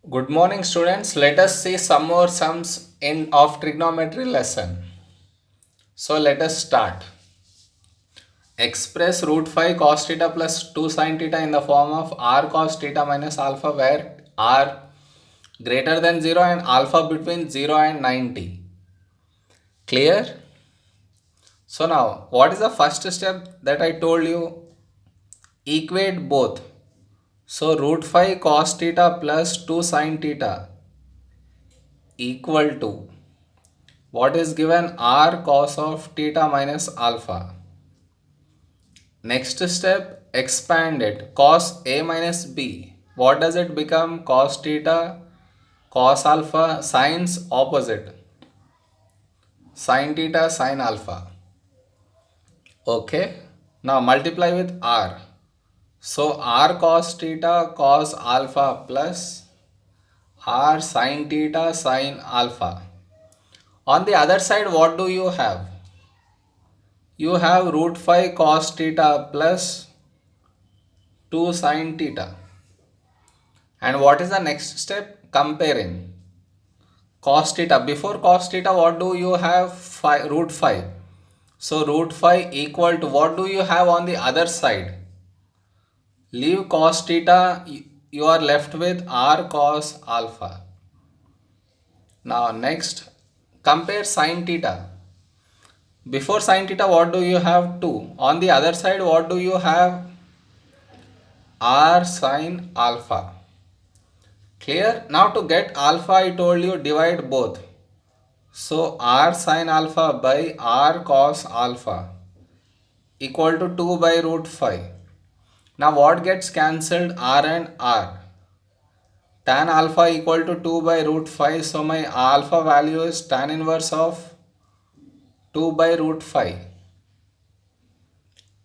Good morning, students. Let us see some more sums in of trigonometry lesson. So let us start. Express root 5 cos theta plus 2 sin theta in the form of r cos theta minus alpha where r greater than 0 and alpha between 0 and 90. Clear? So now, what is the first step that I told you? Equate both. So root 5 cos theta plus 2 sin theta equal to what is given r cos of theta minus alpha. Next step, expand it. Cos a minus b. What does it become? Cos theta, cos alpha, signs opposite. Sin theta, sin alpha. Okay. Now multiply with r. So r cos theta, cos alpha plus r sin theta, sin alpha. On the other side, what do you have? You have root 5 cos theta plus 2 sin theta. And what is the next step? Comparing. Cos theta. Before cos theta, what do you have? Root 5. So root 5 equal to what do you have on the other side? Leave cos theta. You are left with r cos alpha. Now next, compare sin theta. Before sin theta, what do you have? 2. On the other side, what do you have? R sin alpha. Clear? Now to get alpha, I told you divide both. So r sin alpha by r cos alpha equal to 2 by root 5. Now what gets cancelled? R and r. Tan alpha equal to 2 by root 5. So my alpha value is tan inverse of 2 by root 5.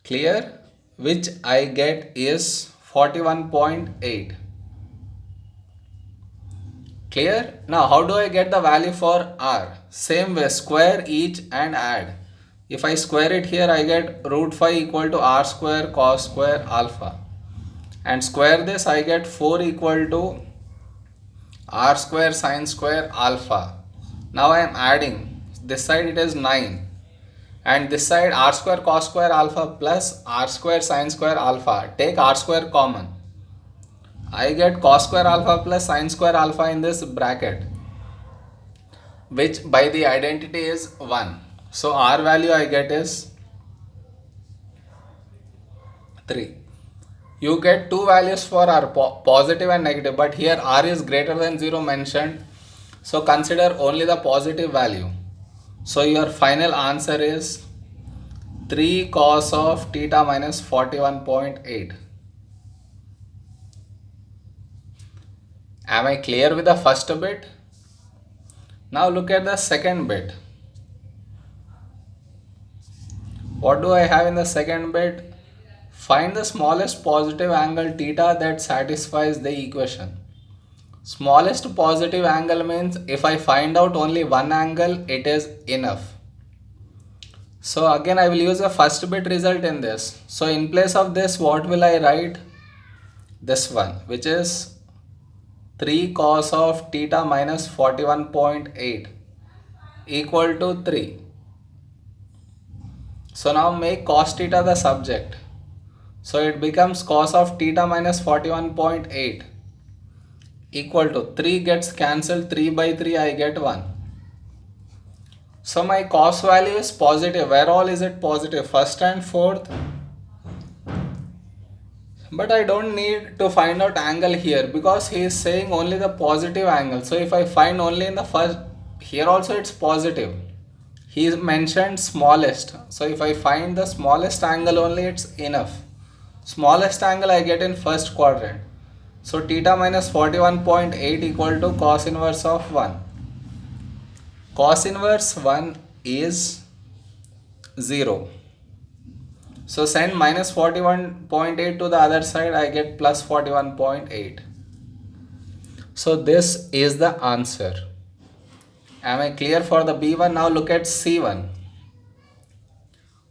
Clear? Which I get is 41.8. Clear? Now how do I get the value for r? Same way, square each and add. If I square it here, I get root 5 equal to r square cos square alpha. And square this, I get 4 equal to r square sin square alpha. Now I am adding. This side it is 9. And this side r square cos square alpha plus r square sin square alpha. Take r square common. I get cos square alpha plus sin square alpha in this bracket, which by the identity is 1. So r value I get is 3. You get two values for r, positive and negative, but here r is greater than 0 mentioned. So consider only the positive value. So your final answer is 3 cos of theta minus 41.8. Am I clear with the first bit? Now look at the second bit. What do I have in the second bit? Find the smallest positive angle theta that satisfies the equation. Smallest positive angle means if I find out only one angle, it is enough. So again I will use the first bit result in this. So in place of this, what will I write? This one, which is 3 cos of theta minus 41.8 equal to 3. So now make cos theta the subject. So it becomes cos of theta minus 41.8 equal to 3 gets cancelled, 3 by 3 I get 1. So my cos value is positive. Where all is it positive? First and fourth. But I don't need to find out angle here because he is saying only the positive angle. So if I find only in the first, here also it's positive. He mentioned smallest. So if I find the smallest angle only, it's enough. Smallest angle I get in first quadrant. So theta minus 41.8 equal to cos inverse of 1. Cos inverse 1 is 0. So send minus 41.8 to the other side, I get plus 41.8. So this is the answer. Am I clear for the B1? Now look at C1.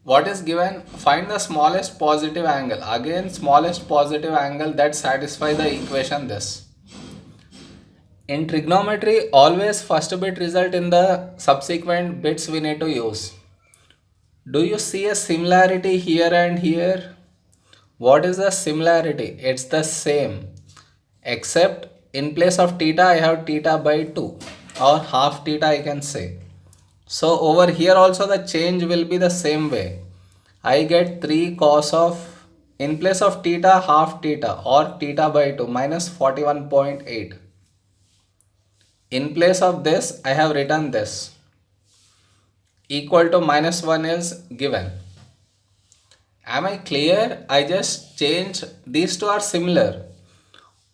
What is given? Find the smallest positive angle. Again, smallest positive angle that satisfies the equation this. In trigonometry, always first bit result in the subsequent bits we need to use. Do you see a similarity here and here? What is the similarity? It's the same, except in place of theta I have theta by 2 or half theta I can say. So over here also the change will be the same way. I get 3 cos of, in place of theta, half theta or theta by 2 minus 41.8. In place of this I have written this, equal to minus 1 is given. Am I clear? I just changed, these two are similar.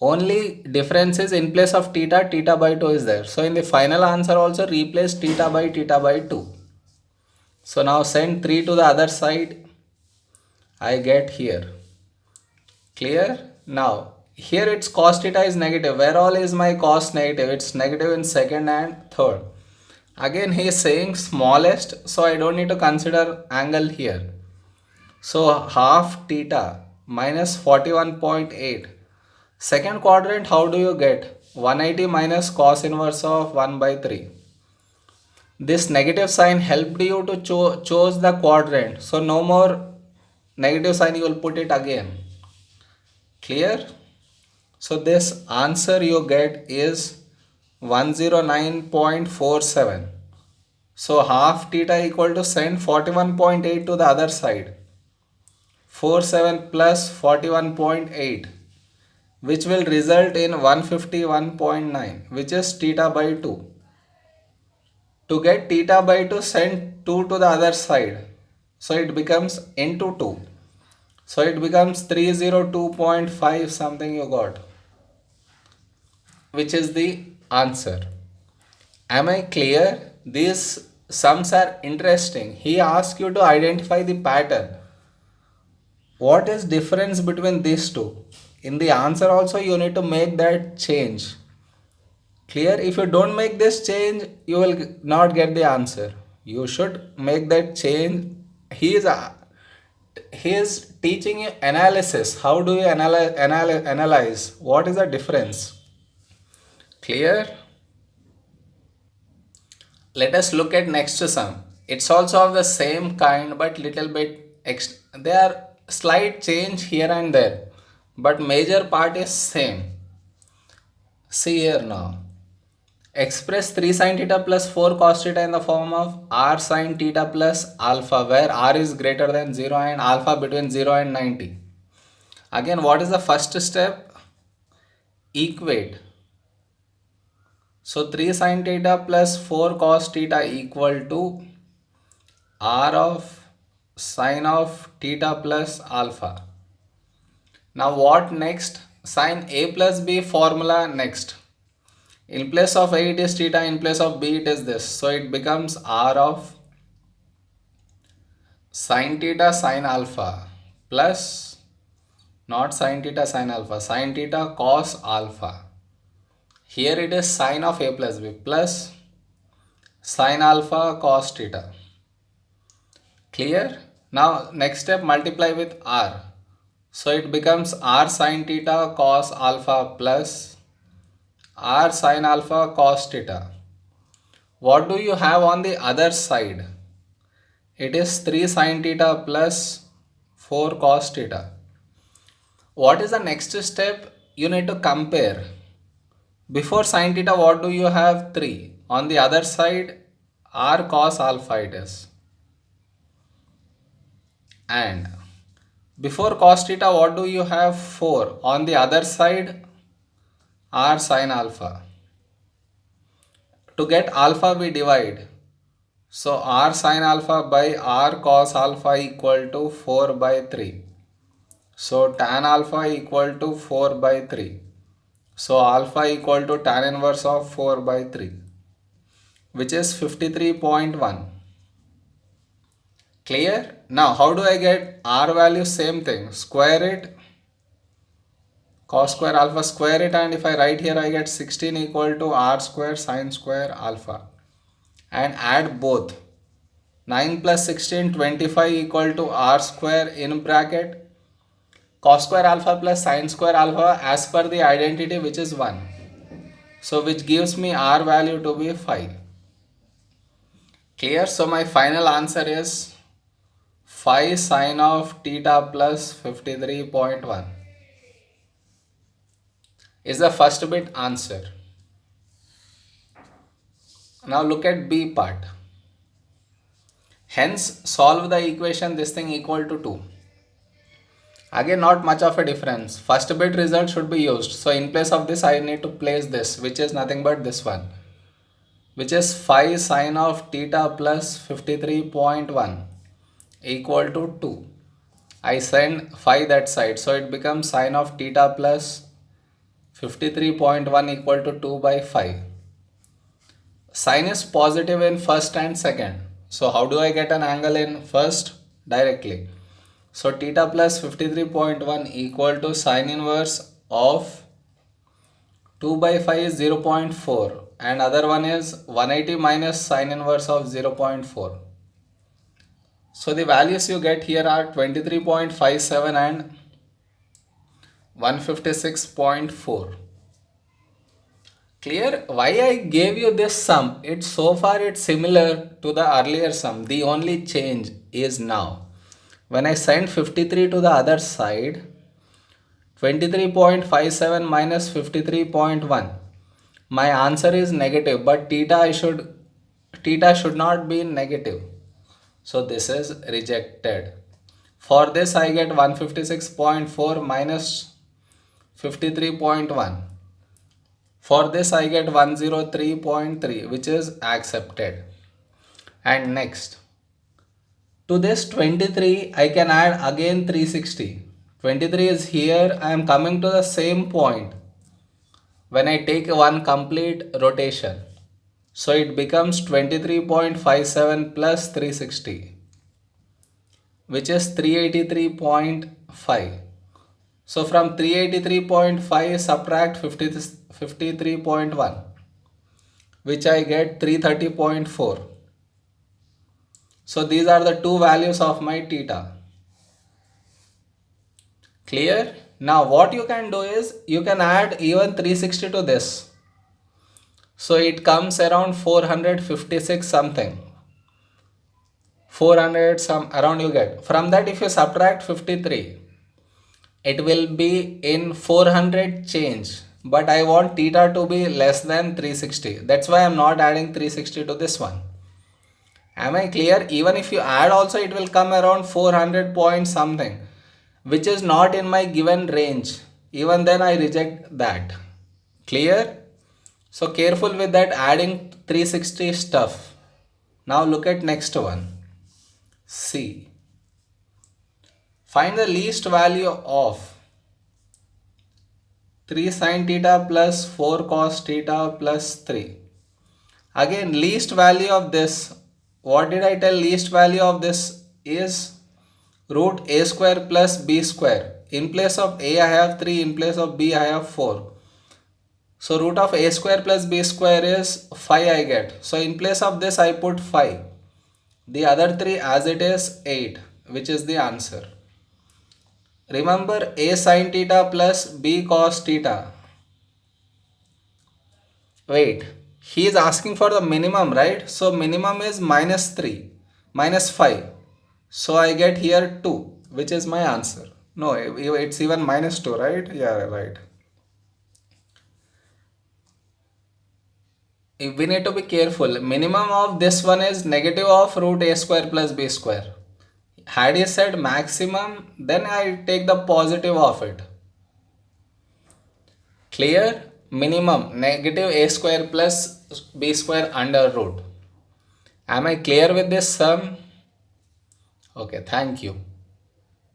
Only difference is in place of theta, theta by 2 is there. So in the final answer also replace theta by 2. So now send 3 to the other side. I get here. Clear? Now here its cos theta is negative. Where all is my cos negative? It's negative in second and third. Again he is saying smallest, so I don't need to consider angle here. So half theta minus 41.8. Second quadrant, how do you get? 180 minus cos inverse of 1 by 3. This negative sign helped you to choose the quadrant. So no more negative sign, you will put it again. Clear? So this answer you get is 109.47. So half theta equal to send 41.8 to the other side. 47 plus 41.8, which will result in 151.9, which is theta by 2. To get theta by 2, send 2 to the other side. So it becomes into 2. So it becomes 302.5 something you got, which is the answer. Am I clear? These sums are interesting. He asks you to identify the pattern. What is difference between these two? In the answer also you need to make that change. Clear? If you don't make this change, you will not get the answer. You should make that change. He is teaching you analysis. How do you analyze? What is the difference? Clear? Let us look at next sum. It's also of the same kind but little bit there are slight change here and there, but major part is same. See here now. Express 3 sin theta plus 4 cos theta in the form of r sin theta plus alpha, where r is greater than 0 and alpha between 0 and 90. Again, what is the first step? Equate. So 3 sin theta plus 4 cos theta equal to r of sine of theta plus alpha. Now what next? Sin a plus b formula next. In place of a it is theta, in place of b it is this. So it becomes r of sin theta sin alpha plus, not sin theta sin alpha, sin theta cos alpha. Here it is sin of a plus b plus sin alpha cos theta. Clear? Now next step, multiply with r. So it becomes r sin theta cos alpha plus r sin alpha cos theta. What do you have on the other side? It is 3 sin theta plus 4 cos theta. What is the next step? You need to compare. Before sin theta, what do you have? 3. On the other side, r cos alpha it is. And before cos theta, what do you have? 4. On the other side, r sin alpha. To get alpha, we divide. So r sin alpha by r cos alpha equal to 4 by 3. So tan alpha equal to 4 by 3. So alpha equal to tan inverse of 4 by 3, which is 53.1. Clear? Now how do I get r value? Same thing. Square it. Cos square alpha, square it, and if I write here I get 16 equal to r square sin square alpha. And add both. 9 plus 16, 25 equal to r square in bracket cos square alpha plus sin square alpha as per the identity, which is 1. So which gives me r value to be 5. Clear? So my final answer is 5 sine of theta plus 53.1 is the first bit answer. Now look at B part. Hence solve the equation this thing equal to 2. Again, not much of a difference. First bit result should be used. So in place of this I need to place this, which is nothing but this one, which is 5 sine of theta plus 53.1 equal to 2. I send 5 that side, so it becomes sine of theta plus 53.1 equal to 2 by 5. Sine is positive in first and second. So how do I get an angle in first? Directly. So theta plus 53.1 equal to sine inverse of 2 by 5 is 0.4 and other one is 180 minus sine inverse of 0.4. So the values you get here are 23.57 and 156.4. Clear? Why I gave you this sum? It's so far it's similar to the earlier sum. The only change is now when I send 53 to the other side, 23.57 minus 53.1, my answer is negative, but theta should not be negative. So this is rejected. For this I get 156.4 minus 53.1. For this I get 103.3, which is accepted. And next, to this 23 I can add again 360. 23 is here. I am coming to the same point when I take one complete rotation. So it becomes 23.57 plus 360, which is 383.5. So from 383.5 subtract 53.1, which I get 330.4. So these are the two values of my theta. Clear? Now what you can do is you can add even 360 to this. So it comes around 456 something. 400 some around you get. From that if you subtract 53, it will be in 400 change. But I want theta to be less than 360. That's why I am not adding 360 to this one. Am I clear? Even if you add also it will come around 400 point something, which is not in my given range. Even then I reject that. Clear? So careful with that adding 360 stuff. Now look at next one. C. Find the least value of 3 sin theta plus 4 cos theta plus 3. Again, least value of this. What did I tell? Least value of this is root a square plus b square. In place of a I have 3, in place of b I have 4. So root of a square plus b square is 5 I get. So in place of this I put 5. The other 3 as it is 8, which is the answer. Remember a sin theta plus b cos theta. Wait, he is asking for the minimum, right? So minimum is minus 3, minus 5. So I get here 2, which is my answer. No, it's even minus 2, right? Yeah, right. We need to be careful. Minimum of this one is negative of root a square plus b square. Had he said maximum, then I take the positive of it. Clear? Minimum negative a square plus b square under root. Am I clear with this sum? Okay, thank you.